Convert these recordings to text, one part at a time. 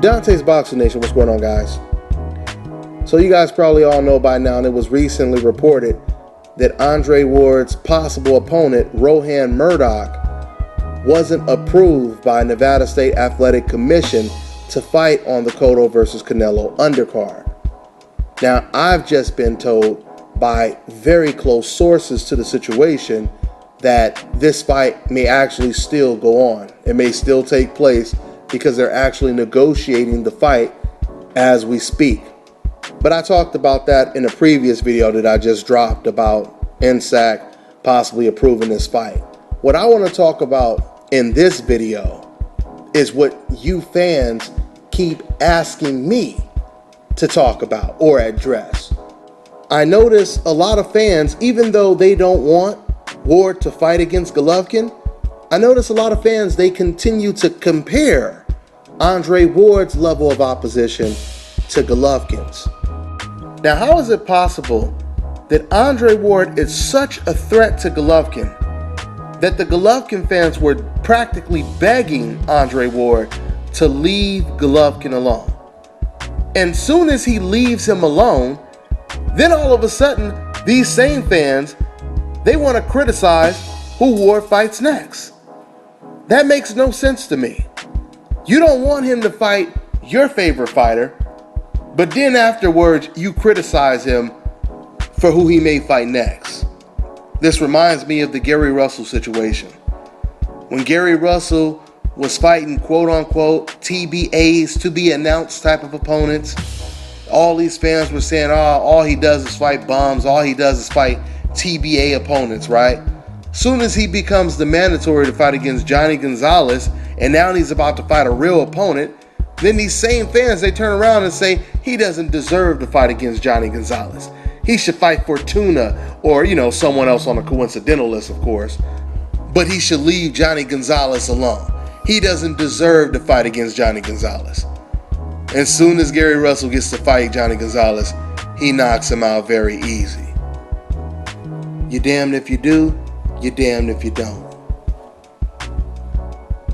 Dante's Boxing Nation, what's going on, guys? So you guys probably all know by now, and it was recently reported that Andre Ward's possible opponent, Rohan Murdoch, wasn't approved by Nevada State Athletic Commission to fight on the Cotto versus Canelo undercard. Now, I've just been told by very close sources to the situation that this fight may actually still go on. It may still take place because they're actually negotiating the fight as we speak. But I talked about that in a previous video that I just dropped about Nsac possibly approving this fight. What I want to talk about in this video is what you fans keep asking me to talk about or address. I notice a lot of fans, even though they don't want Ward to fight against Golovkin, I notice a lot of fans, they continue to compare Andre Ward's level of opposition to Golovkin's. Now, how is it possible that Andre Ward is such a threat to Golovkin that the Golovkin fans were practically begging Andre Ward to leave Golovkin alone? And soon as he leaves him alone, then all of a sudden, these same fans, they want to criticize who Ward fights next. That makes no sense to me. You don't want him to fight your favorite fighter, but then afterwards you criticize him for who he may fight next. This reminds me of the Gary Russell situation. When Gary Russell was fighting quote-unquote TBAs, to be announced type of opponents, all these fans were saying, oh, all he does is fight bums, all he does is fight TBA opponents, right? Soon as he becomes the mandatory to fight against Johnny Gonzalez, and now he's about to fight a real opponent, then these same fans, they turn around and say he doesn't deserve to fight against Johnny Gonzalez. He should fight Fortuna or, someone else on a coincidental list, of course. But he should leave Johnny Gonzalez alone. He doesn't deserve to fight against Johnny Gonzalez. As soon as Gary Russell gets to fight Johnny Gonzalez, he knocks him out very easy. You're damned if you do, you're damned if you don't.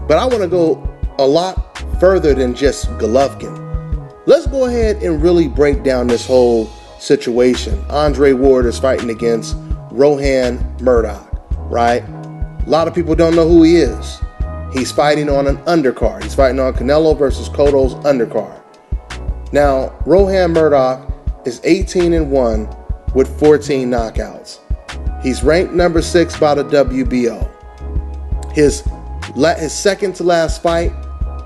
But I want to go a lot further than just Golovkin. Let's go ahead and really break down this whole situation. Andre Ward is fighting against Rohan Murdoch, right? A lot of people don't know who he is. He's fighting on an undercard. He's fighting on Canelo versus Cotto's undercard. Now, Rohan Murdoch is 18-1 with 14 knockouts. He's ranked number 6 by the WBO. His second to last fight,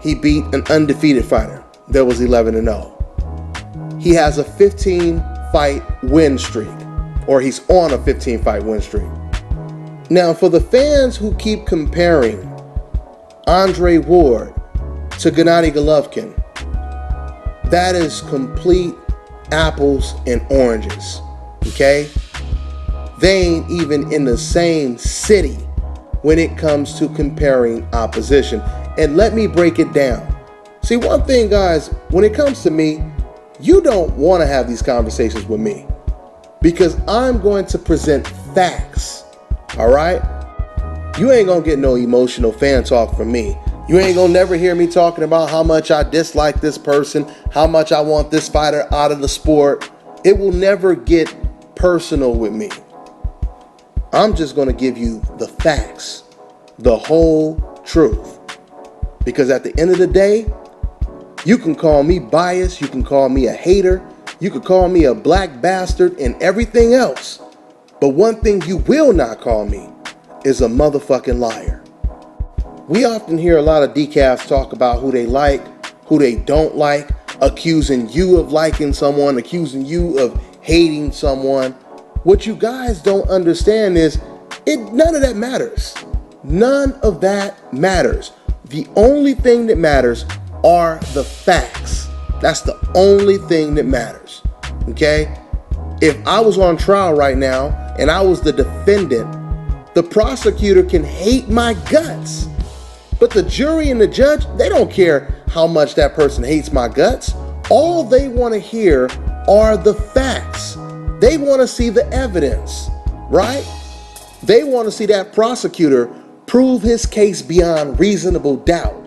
he beat an undefeated fighter that was 11-0. He has a 15-fight win streak, or he's on a 15-fight win streak. Now, for the fans who keep comparing Andre Ward to Gennady Golovkin, that is complete apples and oranges, okay? They ain't even in the same city when it comes to comparing opposition. And let me break it down. See, one thing, guys, when it comes to me, you don't want to have these conversations with me because I'm going to present facts, all right? You ain't gonna get no emotional fan talk from me. You ain't gonna never hear me talking about how much I dislike this person, how much I want this fighter out of the sport. It will never get personal with me. I'm just gonna give you the facts, the whole truth. Because at the end of the day, you can call me biased, you can call me a hater, you could call me a black bastard and everything else. But one thing you will not call me is a motherfucking liar. We often hear a lot of decafs talk about who they like, who they don't like, accusing you of liking someone, accusing you of hating someone. What you guys don't understand is none of that matters. None of that matters. The only thing that matters are the facts. That's the only thing that matters, okay? If I was on trial right now and I was the defendant, the prosecutor can hate my guts. But the jury and the judge, they don't care how much that person hates my guts. All they want to hear are the facts. They want to see the evidence, right? They want to see that prosecutor prove his case beyond reasonable doubt.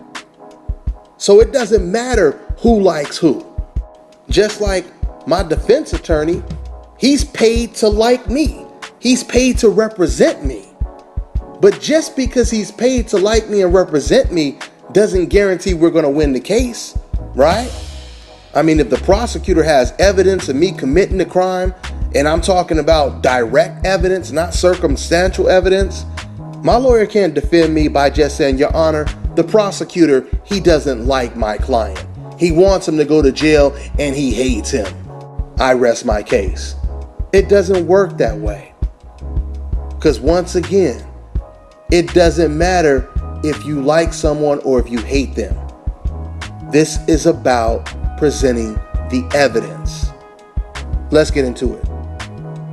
So it doesn't matter who likes who. Just like my defense attorney, he's paid to like me. He's paid to represent me. But just because he's paid to like me and represent me doesn't guarantee we're going to win the case, right? I mean, if the prosecutor has evidence of me committing the crime, and I'm talking about direct evidence, not circumstantial evidence, my lawyer can't defend me by just saying, Your Honor, the prosecutor, he doesn't like my client. He wants him to go to jail and he hates him. I rest my case. It doesn't work that way. Because once again, it doesn't matter if you like someone or if you hate them. This is about presenting the evidence. Let's get into it.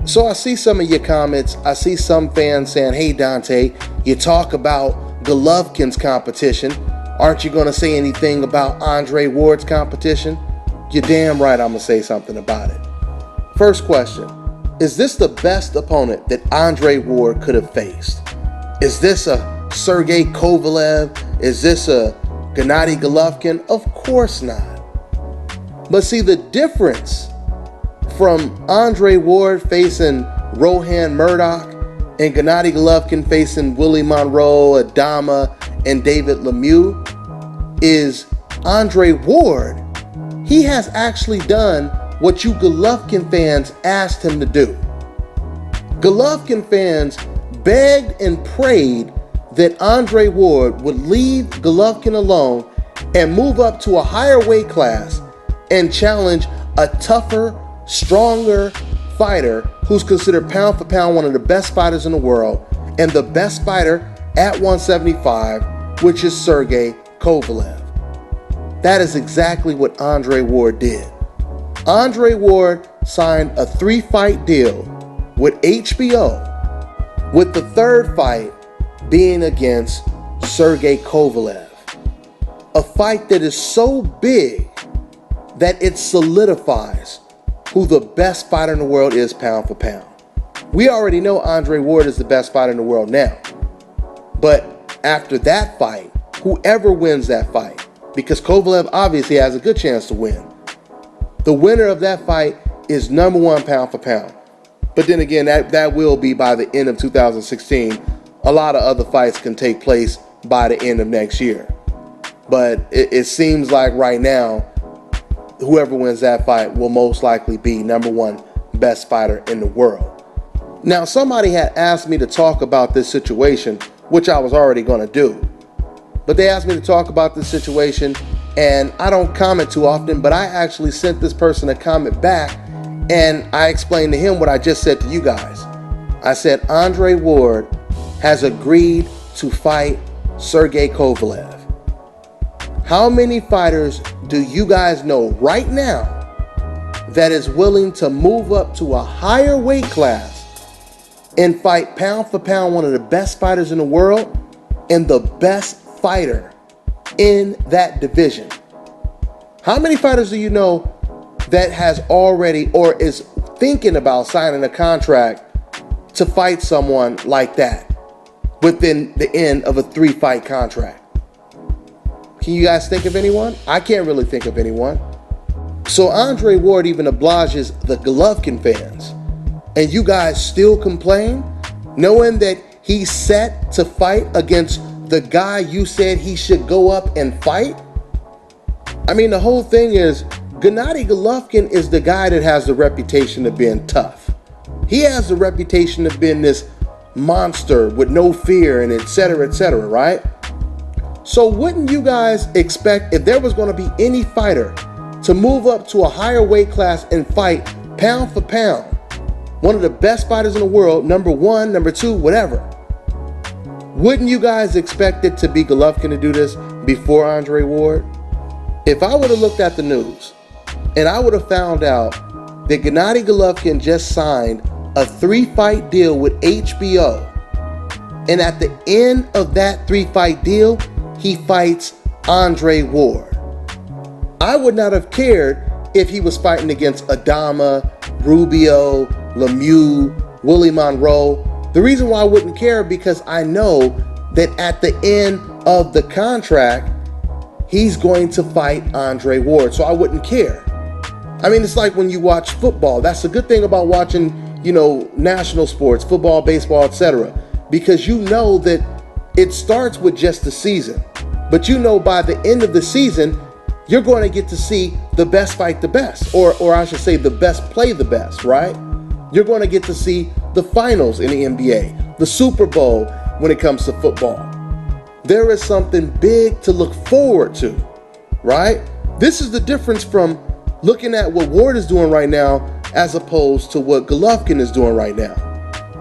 So I see some of your comments. I see some fans saying, hey Dante, you talk about Golovkin's competition. Aren't you going to say anything about Andre Ward's competition? You're damn right I'm going to say something about it. First question, is this the best opponent that Andre Ward could have faced? Is this a Sergey Kovalev? Is this a Gennady Golovkin? Of course not. But see, the difference from Andre Ward facing Rohan Murdoch and Gennady Golovkin facing Willie Monroe, Adama, and David Lemieux is Andre Ward, he has actually done what you Golovkin fans asked him to do. Golovkin fans begged and prayed that Andre Ward would leave Golovkin alone and move up to a higher weight class and challenge a tougher, stronger fighter who's considered pound for pound one of the best fighters in the world and the best fighter at 175, which is Sergey Kovalev. That is exactly what Andre Ward did. Andre Ward signed a 3-fight deal with HBO, with the third fight being against Sergey Kovalev. A fight that is so big that it solidifies who the best fighter in the world is pound for pound. We already know Andre Ward is the best fighter in the world now. But after that fight, whoever wins that fight, because Kovalev obviously has a good chance to win, the winner of that fight is number one pound for pound. But then again, that will be by the end of 2016. A lot of other fights can take place by the end of next year. But it seems like right now, whoever wins that fight will most likely be number one best fighter in the world. Now, somebody had asked me to talk about this situation, which I was already going to do. But they asked me to talk about this situation, and I don't comment too often, but I actually sent this person a comment back, and I explained to him what I just said to you guys. I said, Andre Ward has agreed to fight Sergey Kovalev. How many fighters do you guys know right now that is willing to move up to a higher weight class and fight pound for pound one of the best fighters in the world and the best fighter in that division? How many fighters do you know that has already or is thinking about signing a contract to fight someone like that within the end of a 3-fight contract? Can you guys think of anyone? I can't really think of anyone. So Andre Ward even obliges the Golovkin fans. And you guys still complain, knowing that he's set to fight against the guy you said he should go up and fight? I mean, the whole thing is, Gennady Golovkin is the guy that has the reputation of being tough. He has the reputation of being this monster with no fear and et cetera, right? So wouldn't you guys expect, if there was going to be any fighter to move up to a higher weight class and fight pound for pound, one of the best fighters in the world, number one, number two, whatever, wouldn't you guys expect it to be Golovkin to do this before Andre Ward? If I would have looked at the news and I would have found out that Gennady Golovkin just signed a 3-fight deal with HBO, and at the end of that 3-fight deal, he fights Andre Ward, I would not have cared if he was fighting against Adama, Rubio, Lemieux, Willie Monroe. The reason why I wouldn't care, because I know that at the end of the contract, he's going to fight Andre Ward. So I wouldn't care. I mean, it's like when you watch football. That's a good thing about watching, national sports, football, baseball, etc. Because you know that it starts with just the season. But by the end of the season, you're going to get to see the best fight the best. Or I should say the best play the best, right? You're going to get to see the finals in the NBA, the Super Bowl when it comes to football. There is something big to look forward to, right? This is the difference from looking at what Ward is doing right now as opposed to what Golovkin is doing right now.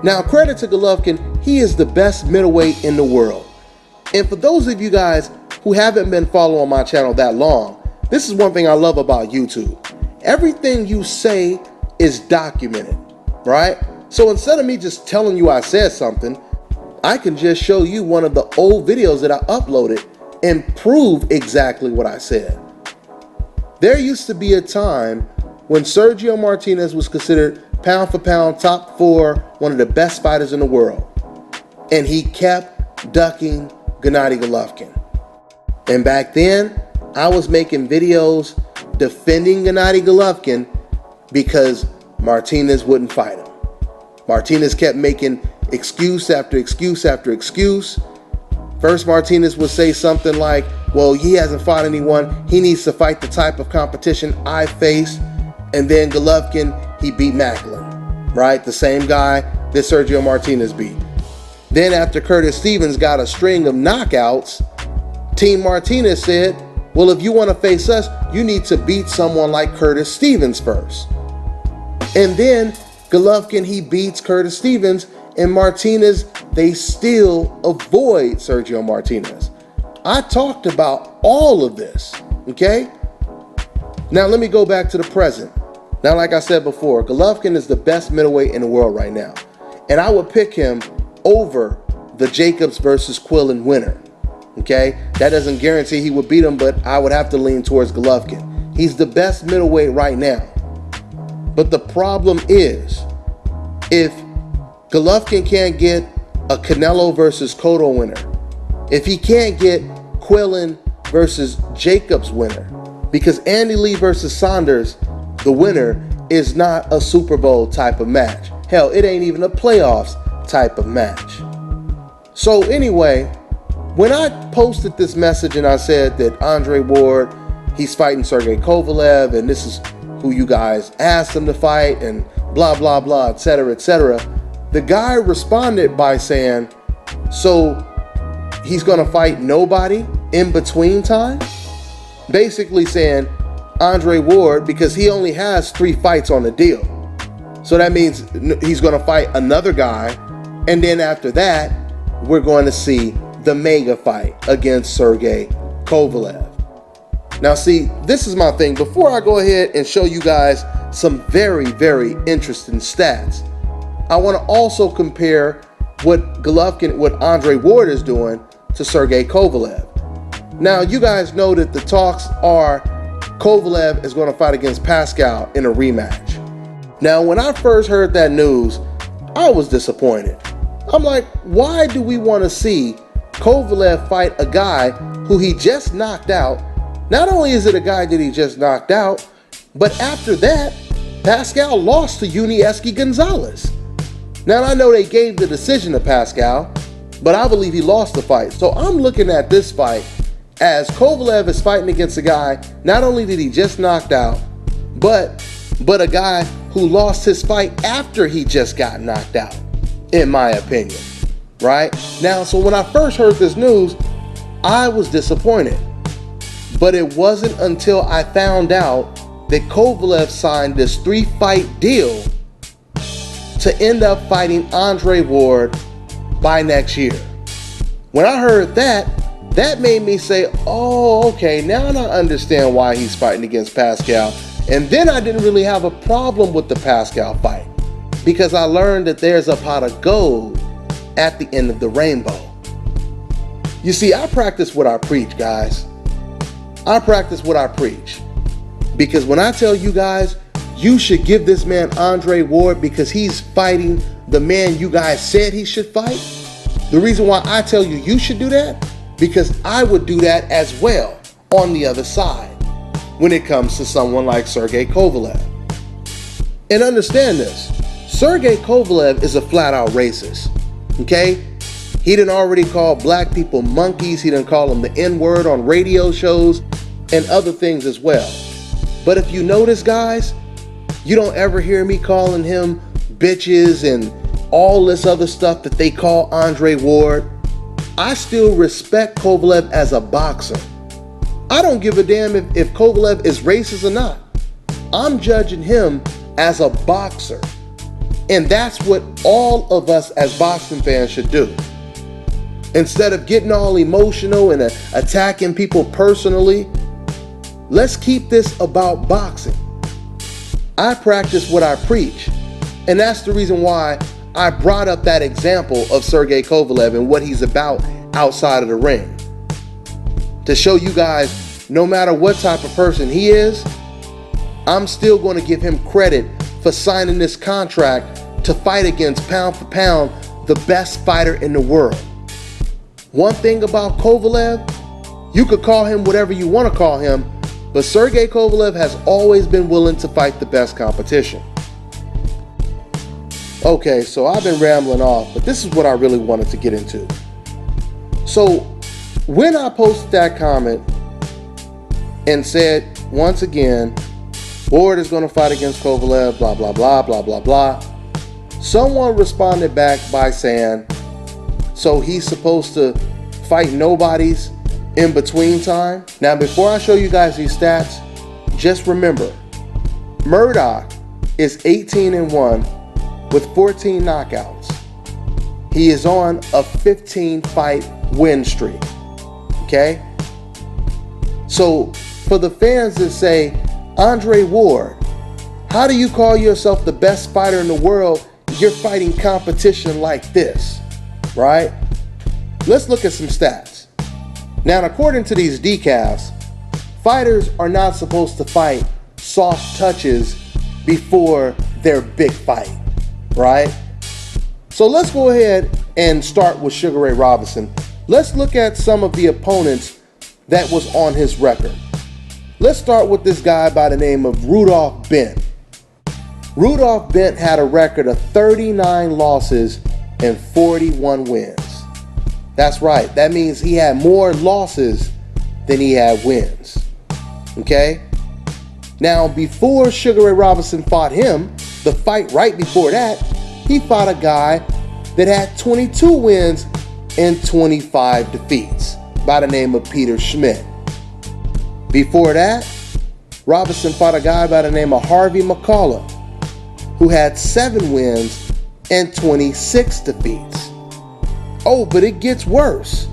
Now, credit to Golovkin, he is the best middleweight in the world. And for those of you guys who haven't been following my channel that long, this is one thing I love about YouTube. Everything you say is documented, right? So instead of me just telling you I said something, I can just show you one of the old videos that I uploaded and prove exactly what I said. There used to be a time when Sergio Martinez was considered pound for pound top 4, one of the best fighters in the world. And he kept ducking Gennady Golovkin. And back then, I was making videos defending Gennady Golovkin because Martinez wouldn't fight him. Martinez kept making excuse after excuse after excuse. First, Martinez would say something like, well, he hasn't fought anyone. He needs to fight the type of competition I face. And then Golovkin, he beat Macklin, right? The same guy that Sergio Martinez beat. Then after Curtis Stevens got a string of knockouts, Team Martinez said, well, if you want to face us, you need to beat someone like Curtis Stevens first. And then Golovkin, he beats Curtis Stevens, and Martinez, they still avoid Sergio Martinez. I talked about all of this, okay? Now let me go back to the present. Now, like I said before, Golovkin is the best middleweight in the world right now. And I would pick him over the Jacobs versus Quillin winner, okay? That doesn't guarantee he would beat him, but I would have to lean towards Golovkin. He's the best middleweight right now. But the problem is, if Golovkin can't get a Canelo versus Cotto winner, if he can't get Quillin versus Jacobs winner, because Andy Lee versus Saunders, the winner, is not a Super Bowl type of match. Hell, it ain't even a playoffs type of match. So anyway, when I posted this message and I said that Andre Ward, he's fighting Sergey Kovalev, and this is who you guys asked him to fight, and blah, blah, blah, etc., etc., the guy responded by saying, so he's gonna fight nobody in between time? Basically saying Andre Ward, because he only has 3 fights on the deal. So that means he's gonna fight another guy, and then after that, we're going to see the mega fight against Sergey Kovalev. Now see, this is my thing. Before I go ahead and show you guys some very, very interesting stats, I want to also compare what Golovkin, what Andre Ward is doing to Sergey Kovalev. Now, you guys know that the talks are Kovalev is going to fight against Pascal in a rematch. Now, when I first heard that news, I was disappointed. I'm like, why do we want to see Kovalev fight a guy who he just knocked out? Not only is it a guy that he just knocked out, but after that, Pascal lost to Yunieski Gonzalez. Now, I know they gave the decision to Pascal, but I believe he lost the fight. So I'm looking at this fight as Kovalev is fighting against a guy, not only did he just knocked out, but a guy who lost his fight after he just got knocked out, in my opinion, right? Now, so when I first heard this news, I was disappointed. But it wasn't until I found out that Kovalev signed this 3-fight deal to end up fighting Andre Ward by next year. When I heard that, that made me say, oh, okay, now I understand why he's fighting against Pascal. And then I didn't really have a problem with the Pascal fight, because I learned that there's a pot of gold at the end of the rainbow. You see, I practice what I preach, guys. I practice what I preach. Because when I tell you guys, you should give this man Andre Ward because he's fighting the man you guys said he should fight. The reason why I tell you you should do that, because I would do that as well. on the other side when it comes to someone like Sergey Kovalev. And understand this, Sergey Kovalev is a flat-out racist, okay? He done already called black people monkeys, he done called them the N-word on radio shows and other things as well. But if you notice, guys, you don't ever hear me calling him bitches and all this other stuff that they call Andre Ward. I still respect Kovalev as a boxer. I don't give a damn if Kovalev is racist or not. I'm judging him as a boxer. And that's what all of us as boxing fans should do. Instead of getting all emotional and attacking people personally, let's keep this about boxing. I practice what I preach. And that's the reason why I brought up that example of Sergey Kovalev and what he's about outside of the ring. To show you guys, no matter what type of person he is, I'm still going to give him credit for signing this contract to fight against, pound for pound, the best fighter in the world. One thing about Kovalev, you could call him whatever you want to call him, but Sergey Kovalev has always been willing to fight the best competition. Okay, so I've been rambling off, but this is what I really wanted to get into. So when I posted that comment and said, once again, Ward is going to fight against Kovalev, blah, blah, blah, blah, blah, blah, someone responded back by saying, so he's supposed to fight nobodies in between time? Now, before I show you guys these stats, just remember, Murdoch is 18-1 with 14 knockouts. He is on a 15-fight win streak, okay? So for the fans that say, Andre Ward, how do you call yourself the best fighter in the world? You're fighting competition like this, right? Let's look at some stats. Now, according to these decals, fighters are not supposed to fight soft touches before their big fight, right? So let's go ahead and start with Sugar Ray Robinson. Let's look at some of the opponents that was on his record. Let's start with this guy by the name of Rudolph Bent. Rudolph Bent had a record of 39 losses and 41 wins. That's right, that means he had more losses than he had wins, okay? Now, before Sugar Ray Robinson fought him, the fight right before that, he fought a guy that had 22 wins and 25 defeats by the name of Peter Schmidt. Before that, Robinson fought a guy by the name of Harvey McCullough, who had 7 wins and 26 defeats. Oh, but it gets worse.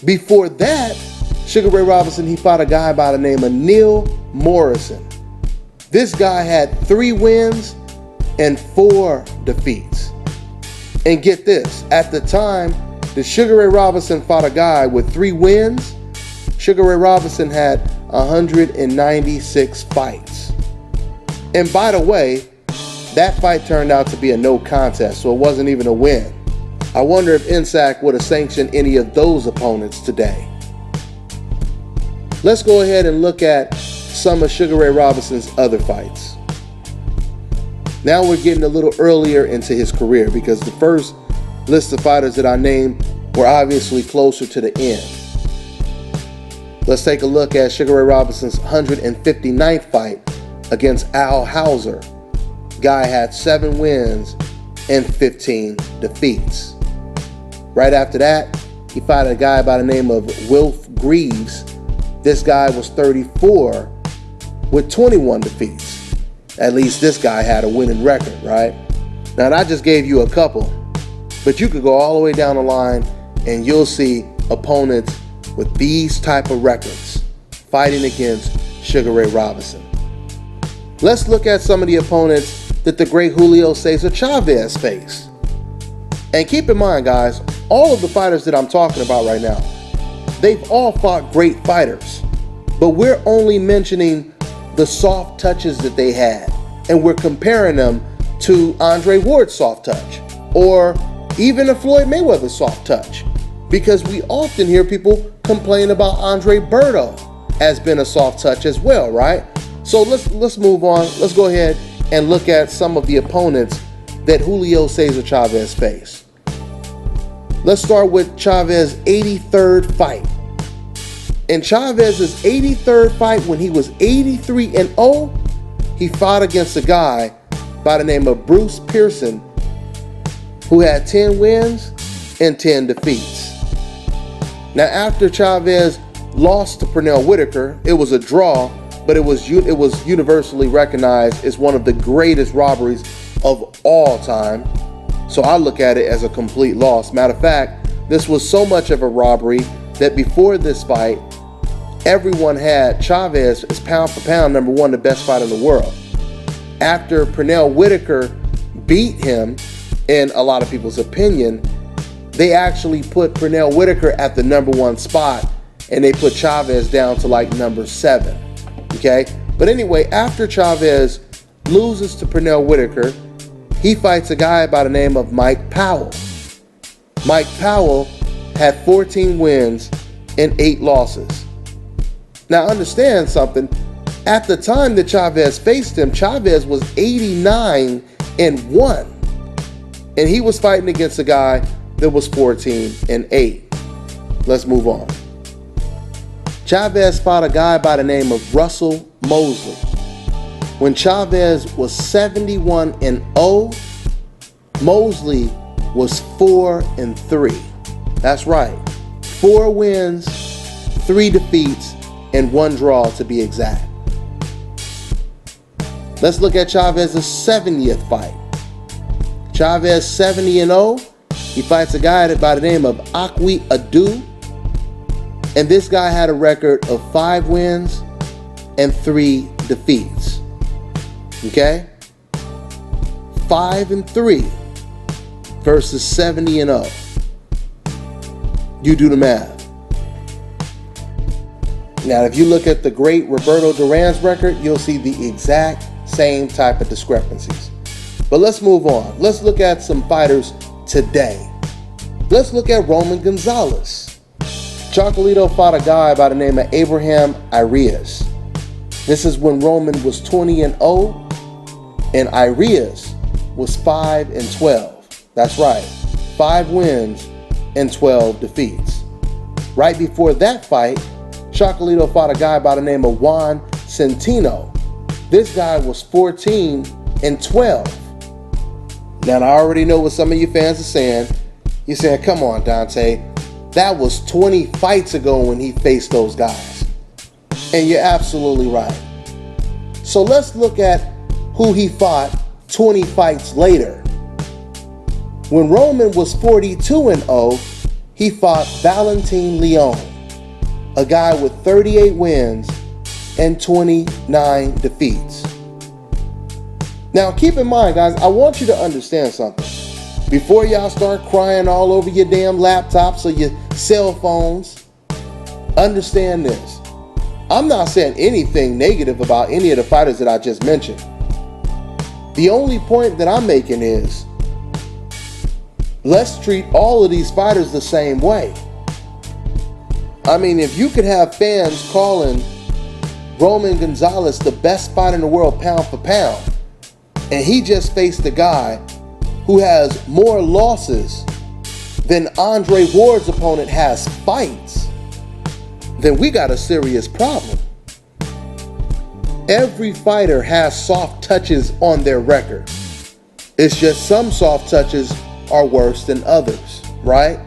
Before that, Sugar Ray Robinson, he fought a guy by the name of Neil Morrison. This guy had 3 wins and 4 defeats. And get this, at the time that Sugar Ray Robinson fought a guy with 3 wins, Sugar Ray Robinson had 196 fights. And by the way, that fight turned out to be a no contest, so it wasn't even a win. I wonder if Nsac would have sanctioned any of those opponents today. Let's go ahead and look at some of Sugar Ray Robinson's other fights. Now we're getting a little earlier into his career because the first list of fighters that I named were obviously closer to the end. Let's take a look at Sugar Ray Robinson's 159th fight against Al Hauser. Guy had 7 wins and 15 defeats. Right after that, he fought a guy by the name of Wilf Greaves. This guy was 34 with 21 defeats. At least this guy had a winning record, right? Now, I just gave you a couple, but you could go all the way down the line and you'll see opponents with these type of records fighting against Sugar Ray Robinson. Let's look at some of the opponents that the great Julio Cesar Chavez faced. And keep in mind, guys, all of the fighters that I'm talking about right now, they've all fought great fighters, but we're only mentioning the soft touches that they had, and we're comparing them to Andre Ward's soft touch, or even a Floyd Mayweather soft touch, because we often hear people complain about Andre Berto has been a soft touch as well, right? So let's move on. Let's go ahead and look at some of the opponents that Julio Cesar Chavez faced. Let's start with Chavez's 83rd fight. In Chavez's 83rd fight, when he was 83-0, he fought against a guy by the name of Bruce Pearson, who had 10 wins and 10 defeats. Now, after Chavez lost to Pernell Whitaker, it was a draw, but it was universally recognized as one of the greatest robberies of all time. So I look at it as a complete loss. Matter of fact, this was so much of a robbery that before this fight, everyone had Chavez as pound for pound #1, the best fighter in the world. After Pernell Whitaker beat him, in a lot of people's opinion, they actually put Pernell Whitaker at the #1 spot, and they put Chavez down to like #7. Okay? But anyway, after Chavez loses to Pernell Whitaker, he fights a guy by the name of Mike Powell. Mike Powell had 14 wins and 8 losses. Now understand something. At the time that Chavez faced him, Chavez was 89-1. And he was fighting against a guy that was 14-8. Let's move on. Chavez fought a guy by the name of Russell Mosley. When Chavez was 71-0, Mosley was 4-3. That's right. 4 wins, 3 defeats, and 1 draw to be exact. Let's look at Chavez's 70th fight. Chavez 70-0. He fights a guy by the name of Akwi Adu. And this guy had a record of 5 wins and 3 defeats. Okay? 5-3 versus 70-0. You do the math. Now, if you look at the great Roberto Duran's record, you'll see the exact same type of discrepancies. But let's move on. Let's look at some fighters today. Let's look at Roman Gonzalez. Chocolatito fought a guy by the name of Abraham Arias. This is when Roman was 20-0 and Arias was 5-12. That's right, 5 wins and 12 defeats. Right before that fight, Chocolatito fought a guy by the name of Juan Centino. This guy was 14-12. Now, I already know what some of you fans are saying. You're saying, come on, Dante. That was 20 fights ago when he faced those guys. And you're absolutely right. So let's look at who he fought 20 fights later. When Roman was 42-0, he fought Valentin Leon, a guy with 38 wins and 29 defeats. Now, keep in mind, guys, I want you to understand something. Before y'all start crying all over your damn laptops or your cell phones, understand this. I'm not saying anything negative about any of the fighters that I just mentioned. The only point that I'm making is, let's treat all of these fighters the same way. I mean, if you could have fans calling Roman Gonzalez the best fighter in the world pound for pound, and he just faced a guy who has more losses than Andre Ward's opponent has fights, then we got a serious problem. Every fighter has soft touches on their record. It's just some soft touches are worse than others, right?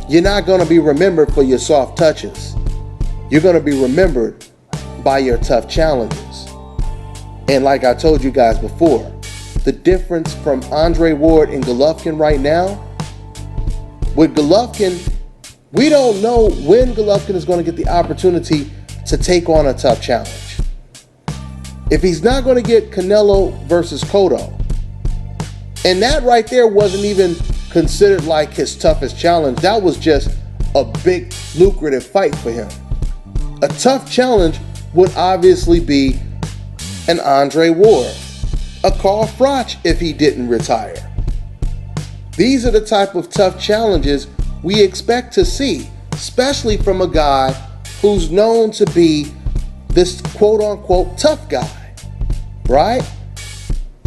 You're not going to be remembered for your soft touches. You're going to be remembered by your tough challenges. And like I told you guys before, the difference from Andre Ward and Golovkin right now, with Golovkin, we don't know when Golovkin is going to get the opportunity to take on a tough challenge. If he's not going to get Canelo versus Cotto, and that right there wasn't even considered like his toughest challenge, that was just a big lucrative fight for him. A tough challenge would obviously be an Andre Ward, a Carl Froch if he didn't retire. These are the type of tough challenges we expect to see especially from a guy who's known to be this quote-unquote tough guy, right?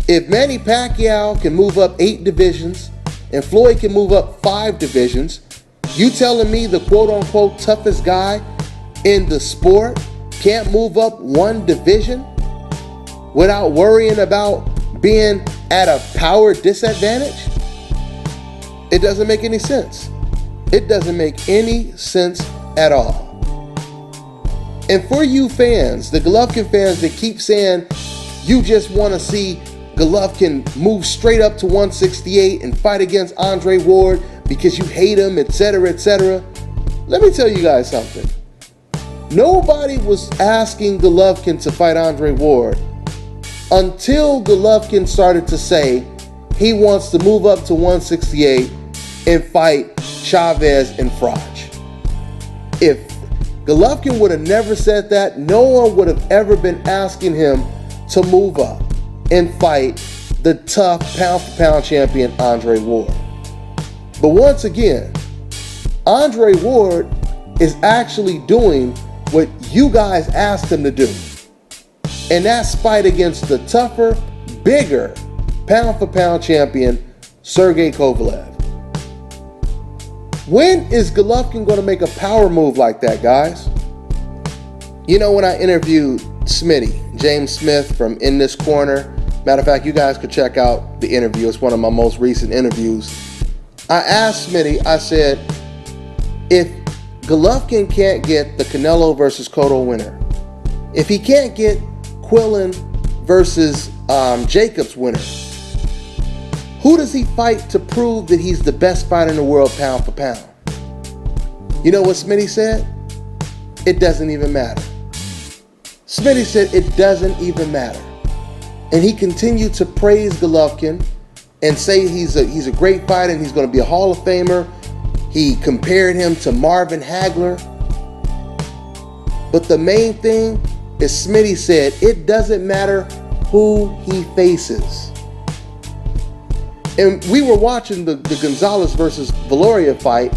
If Manny Pacquiao can move up 8 divisions and Floyd can move up 5 divisions, you telling me the quote-unquote toughest guy in the sport can't move up 1 division without worrying about being at a power disadvantage? It doesn't make any sense. It doesn't make any sense at all. And for you fans, the Golovkin fans that keep saying you just want to see Golovkin move straight up to 168 and fight against Andre Ward because you hate him, etc., etc., let me tell you guys something. Nobody was asking Golovkin to fight Andre Ward until Golovkin started to say he wants to move up to 168 and fight Chavez and Fraj. If Golovkin would have never said that, no one would have ever been asking him to move up and fight the tough pound-for-pound champion Andre Ward. But once again, Andre Ward is actually doing what you guys asked him to do. And that's fight against the tougher, bigger pound-for-pound champion Sergey Kovalev. When is Golovkin going to make a power move like that, guys? You know, when I interviewed Smitty, James Smith from In This Corner, matter of fact, you guys could check out the interview. It's one of my most recent interviews. I asked Smitty, I said, if Golovkin can't get the Canelo versus Cotto winner, if he can't get Quillin versus Jacobs winner, who does he fight to prove that he's the best fighter in the world pound for pound? You know what Smitty said? It doesn't even matter. Smitty said it doesn't even matter. And he continued to praise Golovkin and say he's a great fighter and he's going to be a Hall of Famer. He compared him to Marvin Hagler. But the main thing is Smitty said it doesn't matter who he faces. And we were watching the Gonzalez versus Valoria fight,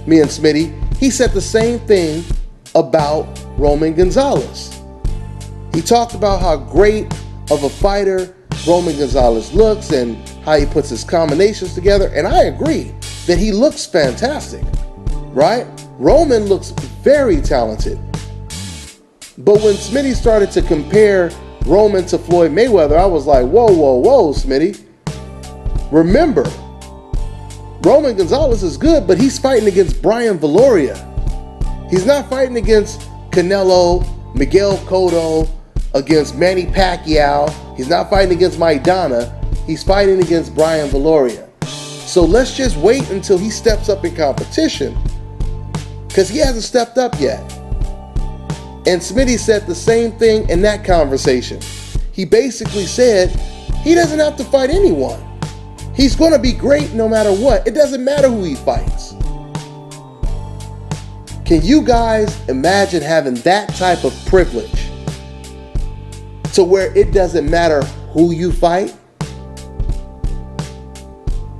me and Smitty. He said the same thing about Roman Gonzalez. He talked about how great of a fighter Roman Gonzalez looks and how he puts his combinations together. And I agree that he looks fantastic, right? Roman looks very talented. But when Smitty started to compare Roman to Floyd Mayweather, I was like, whoa, whoa, whoa, Smitty. Remember, Roman Gonzalez is good, but he's fighting against Brian Valoria. He's not fighting against Canelo, Miguel Cotto, against Manny Pacquiao. He's not fighting against Maidana. He's fighting against Brian Valoria. So let's just wait until he steps up in competition, because he hasn't stepped up yet. And Smitty said the same thing in that conversation. He basically said he doesn't have to fight anyone. He's going to be great no matter what. It doesn't matter who he fights. Can you guys imagine having that type of privilege to where it doesn't matter who you fight?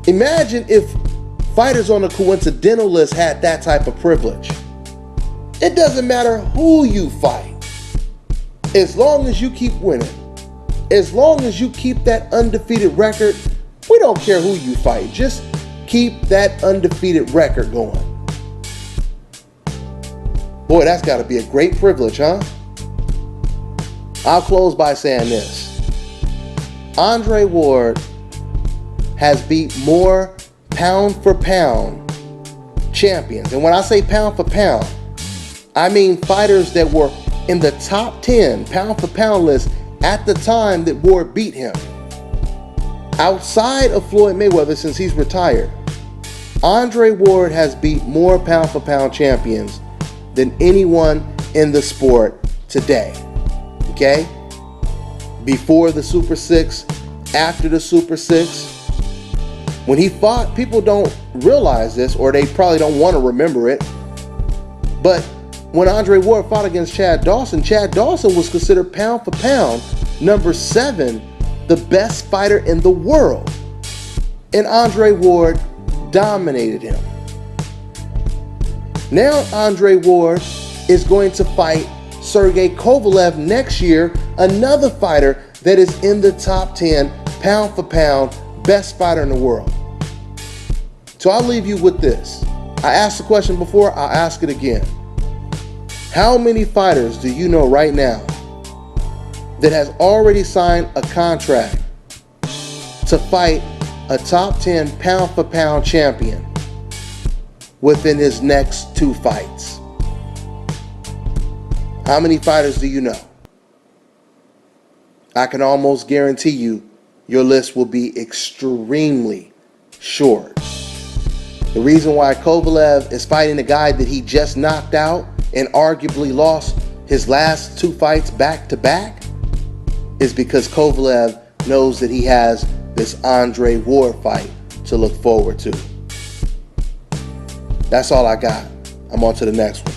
Imagine if fighters on the coincidental list had that type of privilege. It doesn't matter who you fight. As long as you keep winning, as long as you keep that undefeated record, we don't care who you fight. Just keep that undefeated record going. Boy, that's got to be a great privilege, huh? I'll close by saying this. Andre Ward has beat more pound for pound champions. And when I say pound for pound, I mean fighters that were in the top 10 pound for pound list at the time that Ward beat him. Outside of Floyd Mayweather, since he's retired, Andre Ward has beat more pound for pound champions than anyone in the sport today. Okay? Before the Super 6, after the Super 6. When he fought, people don't realize this, or they probably don't want to remember it. But when Andre Ward fought against Chad Dawson was considered pound for pound number 7, the best fighter in the world. And Andre Ward dominated him. Now Andre Ward is going to fight Sergey Kovalev next year, another fighter that is in the top 10 pound for pound best fighter in the world. So I'll leave you with this. I asked the question before, I'll ask it again. How many fighters do you know right now that has already signed a contract to fight a top 10 pound for pound champion within his next 2 fights? How many fighters do you know? I can almost guarantee you your list will be extremely short. The reason why Kovalev is fighting a guy that he just knocked out and arguably lost his last 2 fights back to back is because Kovalev knows that he has this Andre Ward fight to look forward to. That's all I got. I'm on to the next one.